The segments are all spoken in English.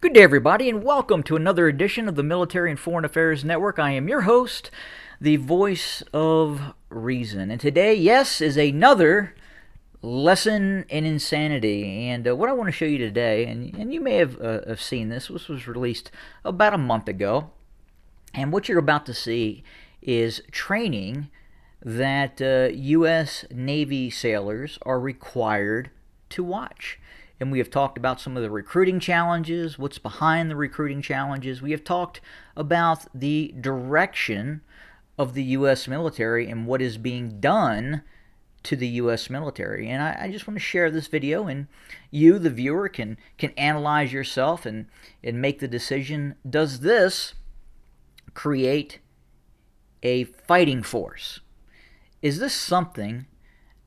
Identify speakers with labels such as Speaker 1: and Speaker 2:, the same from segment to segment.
Speaker 1: Good day, everybody, and welcome to another edition of the Military and Foreign Affairs Network. I am your host, the voice of reason. And today, yes, is another lesson in insanity. And what I want to show you today, and you may have seen this was released about a month ago. And what you're about to see is training that U.S. Navy sailors are required to watch. And we have talked about some of the recruiting challenges, what's behind the recruiting challenges. We have talked about the direction of the U.S. military and what is being done to the U.S. military. And I just want to share this video, and you, the viewer, can analyze yourself and make the decision, does this create a fighting force? Is this something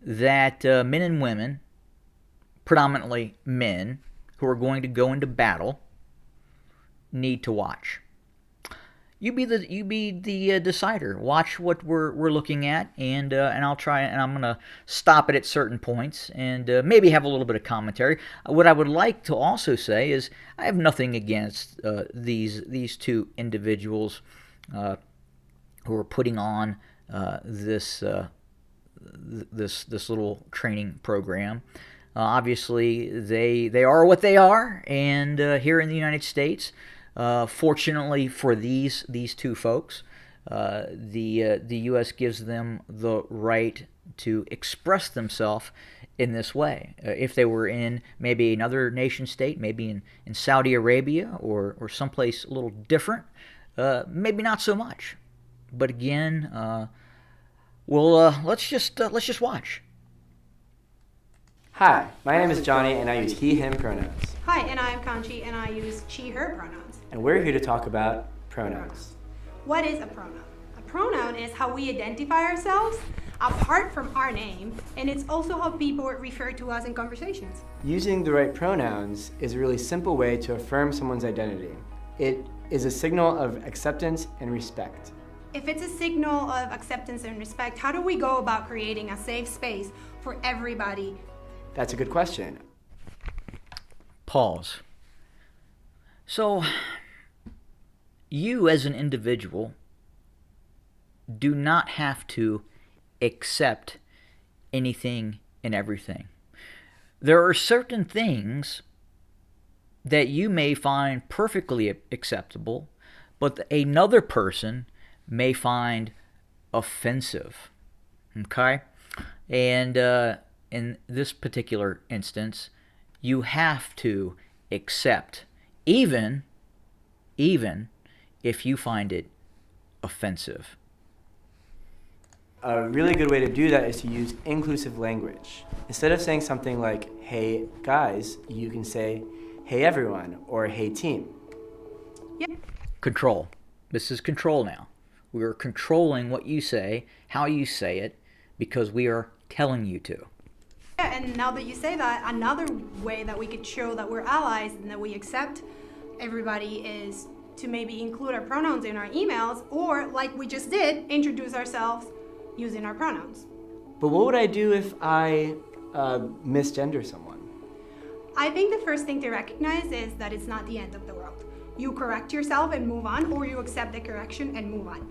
Speaker 1: that men and women, predominantly men, who are going to go into battle, need to watch? You be the decider. Watch what we're looking at, and I'll try, and I'm gonna stop it at certain points, and maybe have a little bit of commentary. What I would like to also say is I have nothing against these two individuals who are putting on this little training program. Obviously, they are what they are, and here in the United States, fortunately for these two folks, the U.S. gives them the right to express themselves in this way. If they were in maybe another nation state, maybe in Saudi Arabia or someplace a little different, maybe not so much. But again, let's just watch.
Speaker 2: Hi, my name is Johnny and I use he, him pronouns.
Speaker 3: Hi, and I'm Kanchi and I use she, her pronouns.
Speaker 2: And we're here to talk about pronouns.
Speaker 3: What is a pronoun? A pronoun is how we identify ourselves apart from our name, and it's also how people refer to us in conversations.
Speaker 2: Using the right pronouns is a really simple way to affirm someone's identity. It is a signal of acceptance and respect.
Speaker 3: If it's a signal of acceptance and respect, how do we go about creating a safe space for everybody?
Speaker 2: That's a good question.
Speaker 1: Pause. So, you as an individual do not have to accept anything and everything. There are certain things that you may find perfectly acceptable, but another person may find offensive. Okay? And in this particular instance, you have to accept, even if you find it offensive.
Speaker 2: A really good way to do that is to use inclusive language. Instead of saying something like, hey guys, you can say, hey everyone, or hey team.
Speaker 3: Yeah.
Speaker 1: Control. This is control now. We are controlling what you say, how you say it, because we are telling you to.
Speaker 3: Yeah, and now that you say that, another way that we could show that we're allies and that we accept everybody is to maybe include our pronouns in our emails, or like we just did, introduce ourselves using our pronouns.
Speaker 2: But what would I do if I misgender someone?
Speaker 3: I think the first thing to recognize is that it's not the end of the world. You correct yourself and move on, or you accept the correction and move on.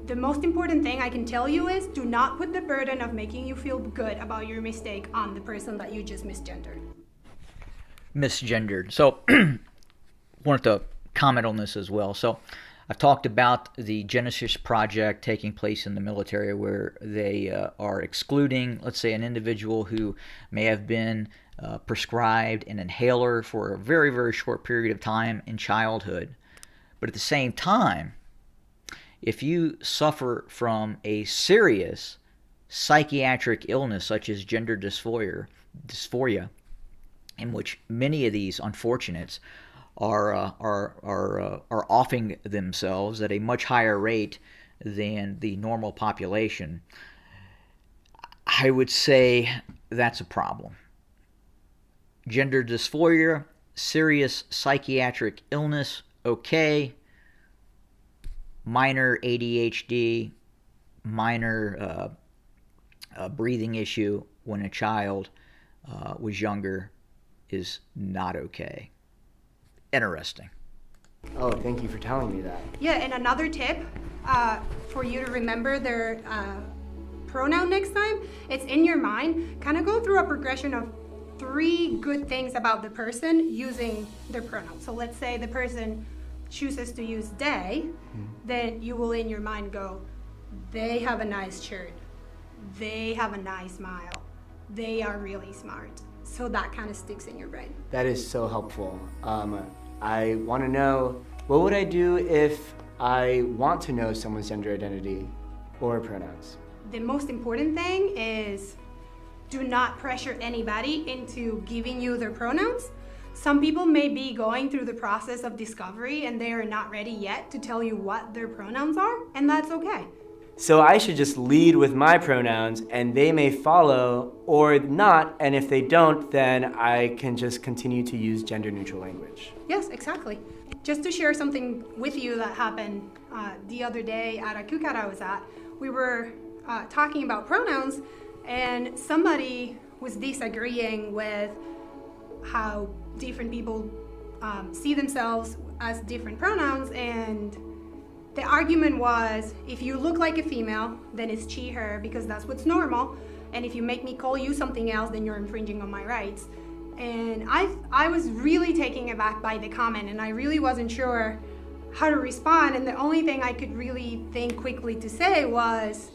Speaker 3: The most important thing I can tell you is do not put the burden of making you feel good about your mistake on the person that you just misgendered.
Speaker 1: Misgendered. So, wanted to comment on this as well. So, I've talked about the Genesis Project taking place in the military, where they are excluding, let's say, an individual who may have been prescribed an inhaler for a very, very short period of time in childhood. But at the same time, if you suffer from a serious psychiatric illness such as gender dysphoria, in which many of these unfortunates are offing themselves at a much higher rate than the normal population, I would say that's a problem. Gender dysphoria, serious psychiatric illness, okay. Minor ADHD, minor breathing issue when a child was younger is not okay. interesting.
Speaker 2: Oh, thank you for telling me that.
Speaker 3: Yeah, and another tip for you to remember their pronoun next time, it's in your mind. Kind of go through a progression of 3 good things about the person using their pronoun. So let's say the person chooses to use they, then you will in your mind go, they have a nice shirt, they have a nice smile, they are really smart. So that kind of sticks in your brain.
Speaker 2: That is so helpful. I want to know, what would I do if I want to know someone's gender identity or pronouns?
Speaker 3: The most important thing is do not pressure anybody into giving you their pronouns. Some people may be going through the process of discovery and they are not ready yet to tell you what their pronouns are, and that's okay.
Speaker 2: So I should just lead with my pronouns and they may follow or not, and if they don't, then I can just continue to use gender neutral language.
Speaker 3: Yes, exactly. Just to share something with you that happened the other day at a cookout I was at, we were talking about pronouns and somebody was disagreeing with how different people see themselves as different pronouns, and the argument was, if you look like a female, then it's she, her, because that's what's normal. And if you make me call you something else, then you're infringing on my rights. And I was really taken aback by the comment, and I really wasn't sure how to respond. And the only thing I could really think quickly to say was,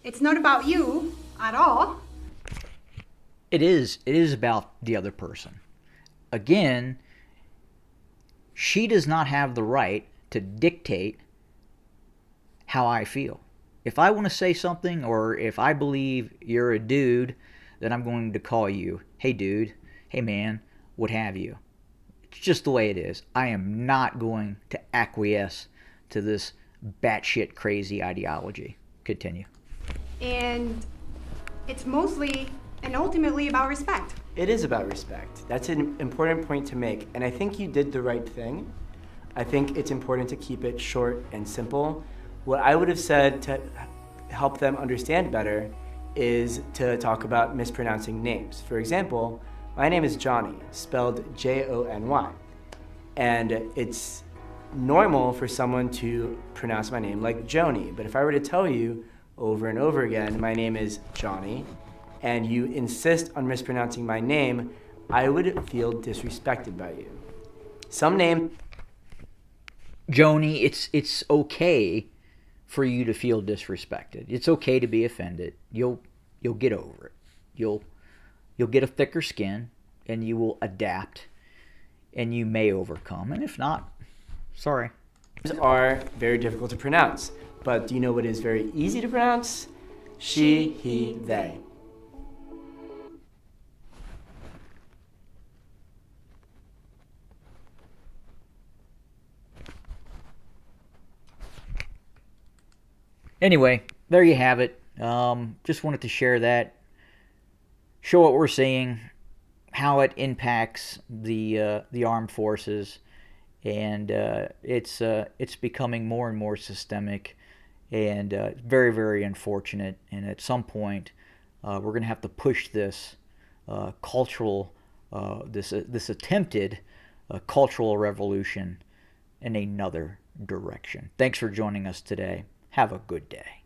Speaker 3: it's not about you at all.
Speaker 1: It is about the other person. Again, she does not have the right to dictate how I feel. If I want to say something, or if I believe you're a dude, then I'm going to call you, hey dude, hey man, what have you. It's just the way it is. I am not going to acquiesce to this batshit crazy ideology. Continue.
Speaker 3: And it's mostly and ultimately about respect.
Speaker 2: It is about respect. That's an important point to make, and I think you did the right thing. I think it's important to keep it short and simple. What I would have said to help them understand better is to talk about mispronouncing names. For example, my name is Johnny, spelled Jony. And it's normal for someone to pronounce my name like Joni. But if I were to tell you over and over again, my name is Johnny, and you insist on mispronouncing my name, I would feel disrespected by you. Some name...
Speaker 1: Joni, it's okay for you to feel disrespected. It's okay to be offended. You'll get over it. You'll get a thicker skin, and you will adapt, and you may overcome. And if not, sorry.
Speaker 2: Are very difficult to pronounce, but do you know what is very easy to pronounce? She, he, they.
Speaker 1: Anyway, there you have it. Just wanted to share that, show what we're seeing, how it impacts the armed forces, and it's becoming more and more systemic, and very, very unfortunate. And at some point, we're going to have to push this cultural, this attempted cultural revolution in another direction. Thanks for joining us today. Have a good day.